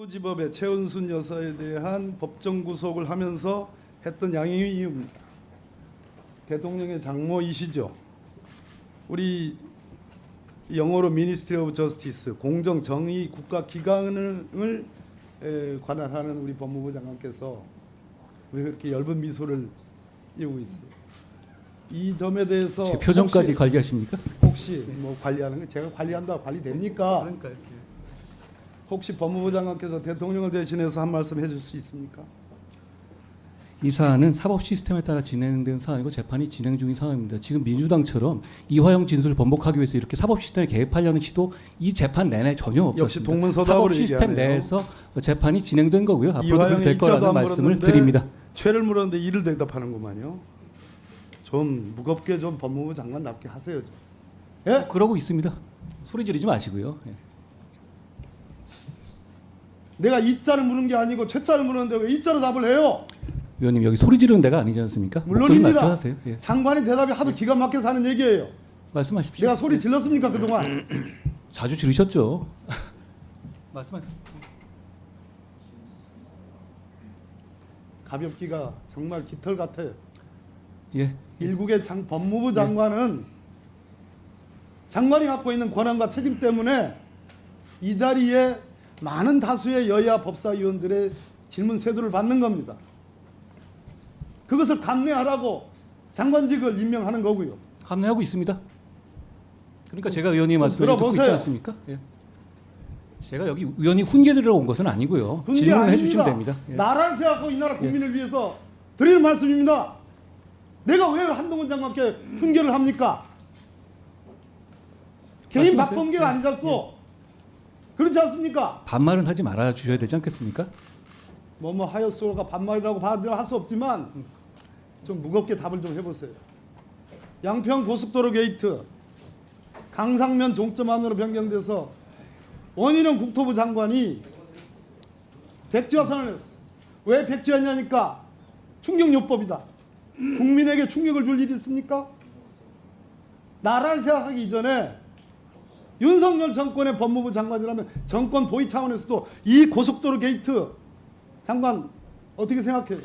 서부지법의 최은순 여사에 대한 법정 구속을 하면서 했던 양형의 이유입니다. 대통령의 장모이시죠. 우리 영어로 Ministry of Justice, 공정 정의 국가 기관을 관할하는 우리 법무부 장관께서 왜 그렇게 엷은 미소를 띄우고 있어요? 이 점에 대해서 제 표정까지 관리하십니까? 혹시 뭐 관리하는 거 제가 관리한다 관리됩니까? 그러니까요. 혹시 법무부 장관께서 대통령을 대신해서 한 말씀 해줄 수 있습니까? 이 사안은 사법 시스템에 따라 진행된 사안이고 재판이 진행 중인 상황입니다. 지금 민주당처럼 이화영 진술을 번복하기 위해서 이렇게 사법 시스템에 개입하려는 시도 이 재판 내내 전혀 없었습니다. 역시 동문서답으로 사법 시스템 얘기하네요. 내에서 재판이 진행된 거고요. 앞으로도 그렇게 이화영이 될 입자도 거라는 안 말씀을 물었는데 드립니다. 죄를 물었는데 이를 대답하는구만요. 좀 무겁게 좀 법무부 장관답게 하세요. 좀. 예? 그러고 있습니다. 소리 지르지 마시고요. 예. 내가 이자를 물은 게 아니고 최자를 물었는데 왜 이자로 답을 해요? 위원님 여기 소리 지르는 데가 아니지 않습니까? 목소리 물론입니다. 낮춰 하세요. 예. 장관이 대답이 하도 기가 막혀서 하는 얘기예요. 말씀하십시오. 내가 소리 질렀습니까 그동안? 자주 지르셨죠. 말씀하세요. 가볍기가 정말 깃털 같아요. 예. 일국의 법무부 장관은 장관이 갖고 있는 권한과 책임 때문에 이 자리에 많은 다수의 여야 법사위원들의 질문 세도를 받는 겁니다. 그것을 감내하라고 장관직을 임명하는 거고요. 감내하고 있습니다. 그러니까 제가 의원님 좀 말씀을 듣고 있지 들어보세요. 않습니까? 예. 제가 여기 의원이 훈계 드리러 온 것은 아니고요. 그게 질문을 아닙니다. 해주시면 됩니다. 예. 나라를 생각하고 이 나라 국민을 위해서 드리는 말씀입니다. 내가 왜 한동훈 장관께 훈계를 합니까? 개인 말씀하세요. 박범계가 예. 아니겠어. 그렇지 않습니까? 반말은 하지 말아 주셔야 되지 않겠습니까? 뭐뭐 하였소가 반말이라고 받으려 할 수 없지만 좀 무겁게 답을 좀 해보세요. 양평 고속도로 게이트 강상면 종점 안으로 변경돼서 원희룡 국토부 장관이 백지화 선언을 했어. 왜 백지화냐니까 충격요법이다. 국민에게 충격을 줄 일이 있습니까? 나라를 생각하기 이전에 윤석열 정권의 법무부 장관이라면 정권 보위 차원에서도 이 고속도로 게이트 장관 어떻게 생각해요?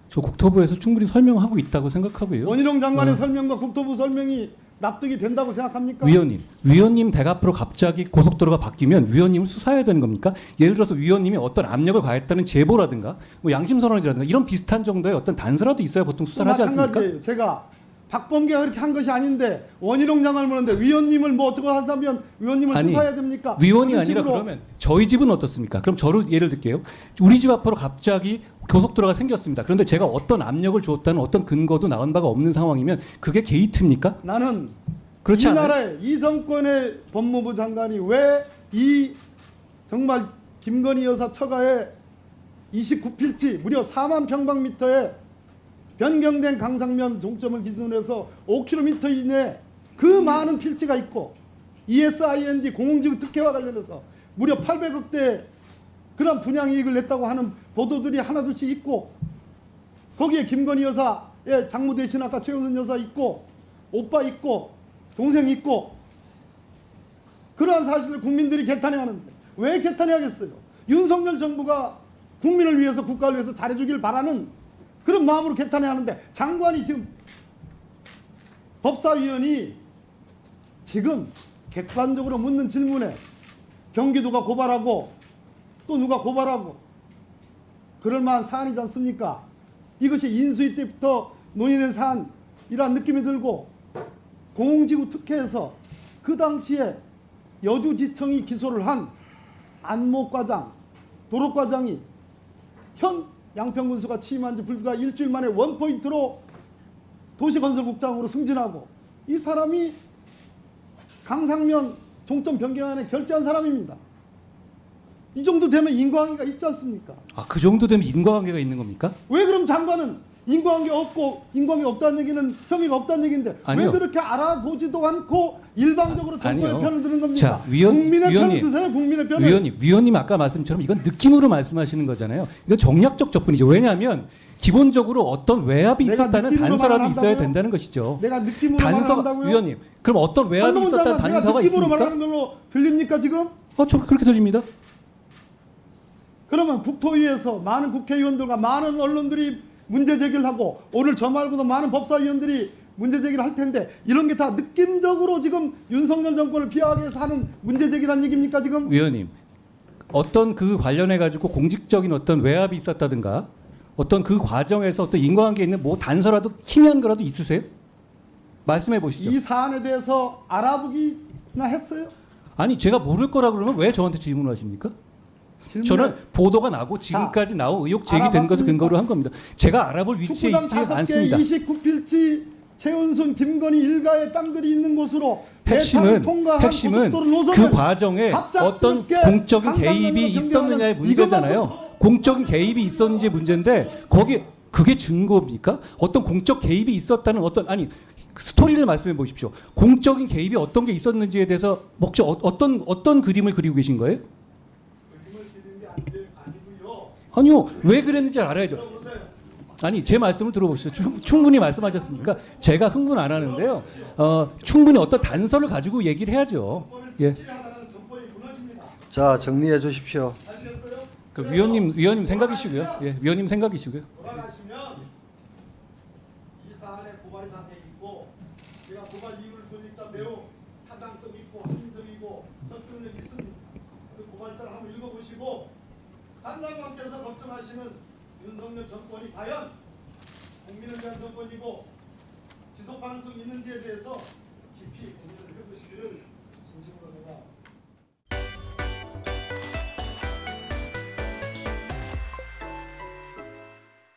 저 국토부에서 충분히 설명하고 있다고 생각하고요. 원희룡 장관의 설명과 국토부 설명이 납득이 된다고 생각합니까? 위원님 댁 앞으로 갑자기 고속도로가 바뀌면 위원님을 수사해야 되는 겁니까? 예를 들어서 위원님이 어떤 압력을 가했다는 제보라든가 뭐 양심선언이라든가 이런 비슷한 정도의 어떤 단서라도 있어야 보통 수사를 하지 않습니까? 마찬가지예요. 제가 박범계가 그렇게 한 것이 아닌데 원희룡 장관을 물었는데 위원님을 뭐 어떻게 하자면 위원님을 아니, 수사해야 됩니까? 위원이 그런 아니라 식으로 그러면 저희 집은 어떻습니까? 그럼 저를 예를 들게요. 우리 집 앞으로 갑자기 고속도로가 생겼습니다. 그런데 제가 어떤 압력을 주었다는 어떤 근거도 나온 바가 없는 상황이면 그게 게이트입니까? 나는 그렇지 이 않아요? 나라의 이 정권의 법무부 장관이 왜 이 정말 김건희 여사 처가에 29필지 무려 4만 평방미터에 변경된 강상면 종점을 기준으로 해서 5km 이내 그 많은 필지가 있고 ESIND 공공지구 특혜와 관련해서 무려 800억대 그런 분양이익을 냈다고 하는 보도들이 하나둘씩 있고 거기에 김건희 여사의 장모 대신 아까 최은순 여사 있고 오빠 있고 동생 있고 그러한 사실을 국민들이 개탄해 하는데 왜 개탄해 하겠어요? 윤석열 정부가 국민을 위해서 국가를 위해서 잘해주길 바라는 그런 마음으로 개탄해 하는데 장관이 지금 법사위원이 지금 객관적으로 묻는 질문에 경기도가 고발하고 또 누가 고발하고 그럴 만한 사안이지 않습니까? 이것이 인수위 때부터 논의된 사안이라는 느낌이 들고 공공지구 특혜에서 그 당시에 여주지청이 기소를 한 안목과장, 도로과장이 현 양평군수가 취임한 지 불과 일주일 만에 원포인트로 도시건설국장으로 승진하고 이 사람이 강상면 종점 변경안에 결재한 사람입니다. 이 정도 되면 인과관계가 있지 않습니까? 아, 그 정도 되면 인과관계가 있는 겁니까? 왜 그럼 장관은 인과관계 없고 인과관계 없다는 얘기는 혐의가 없다는 얘기인데 아니요. 왜 그렇게 알아보지도 않고 일방적으로 정권의 아니요. 편을 드는 겁니까? 자, 국민의 편을 드세요. 국민의 편을. 위원님 아까 말씀처럼 이건 느낌으로 말씀하시는 거잖아요. 이건 정략적 접근이죠. 왜냐하면 기본적으로 어떤 외압이 내가 있었다는 느낌으로 단서라도 있어야 말한다고요? 된다는 것이죠. 내가 느낌으로 단서가 말한다고요? 위원님, 그럼 어떤 외압이 한동훈 있었다는 장관 내가 단서가 느낌으로 있습니까? 말하는 걸로 들립니까 지금? 저 그렇게 들립니다. 그러면 국토위에서 많은 국회의원들과 많은 언론들이 문제 제기를 하고 오늘 저 말고도 많은 법사위원들이 문제 제기를 할 텐데 이런 게 다 느낌적으로 지금 윤석열 정권을 비하하기 위해서 하는 문제 제기란 얘기입니까 지금? 위원님, 어떤 그 관련해 가지고 공직적인 어떤 외압이 있었다든가 어떤 그 과정에서 어떤 인과관계 있는 뭐 단서라도 희미한 거라도 있으세요? 말씀해 보시죠. 이 사안에 대해서 알아보기나 했어요? 아니 제가 모를 거라 그러면 왜 저한테 질문을 하십니까? 질문을- 저는 보도가 나고 지금까지 나온 의혹 제기된 것을 근거로 한 겁니다. 제가 알아볼 위치에 축구장 있지 5개 않습니다. 29필지 최은순, 김건희 일가의 땅들이 있는 곳으로 핵심은 통과한 고속도로 노선을 그 과정에 어떤 갑작스럽게 공적인 강간으로 개입이 있었느냐의 변경하는 문제잖아요. 이것만 공적인 개입이 있었는지 문제인데 거기 그게 증거입니까? 어떤 공적 개입이 있었다는 어떤 아니 스토리를 말씀해 보십시오. 공적인 개입이 어떤 게 있었는지에 대해서 혹시 어떤 그림을 그리고 계신 거예요? 그림을 그리는 게 아니고요. 아니요. 왜 그랬는지 알아야죠. 들어보세요. 아니 제 말씀을 들어보시죠. 충분히 말씀하셨으니까 제가 흥분 안 하는데요. 충분히 어떤 단서를 가지고 얘기를 해야죠. 예. 하다가는 정권이 무너집니다. 자, 정리해 주십시오. 아시겠어요? 그 위원님 생각이시고요. 예, 위원님 생각이시고요. 돌아가시면 이 사안에 고발이 다 돼 있고 제가 고발 이유를 보니까 매우 타당성 있고 합리적이고 설득력 있습니다. 그 고발장을 한번 읽어보시고 단장관께서 걱정하시는 윤석열 정권이 과연 국민을 위한 정권이고 지속 가능성이 있는지에 대해서 깊이 고민을 해보시기를 진심으로 제가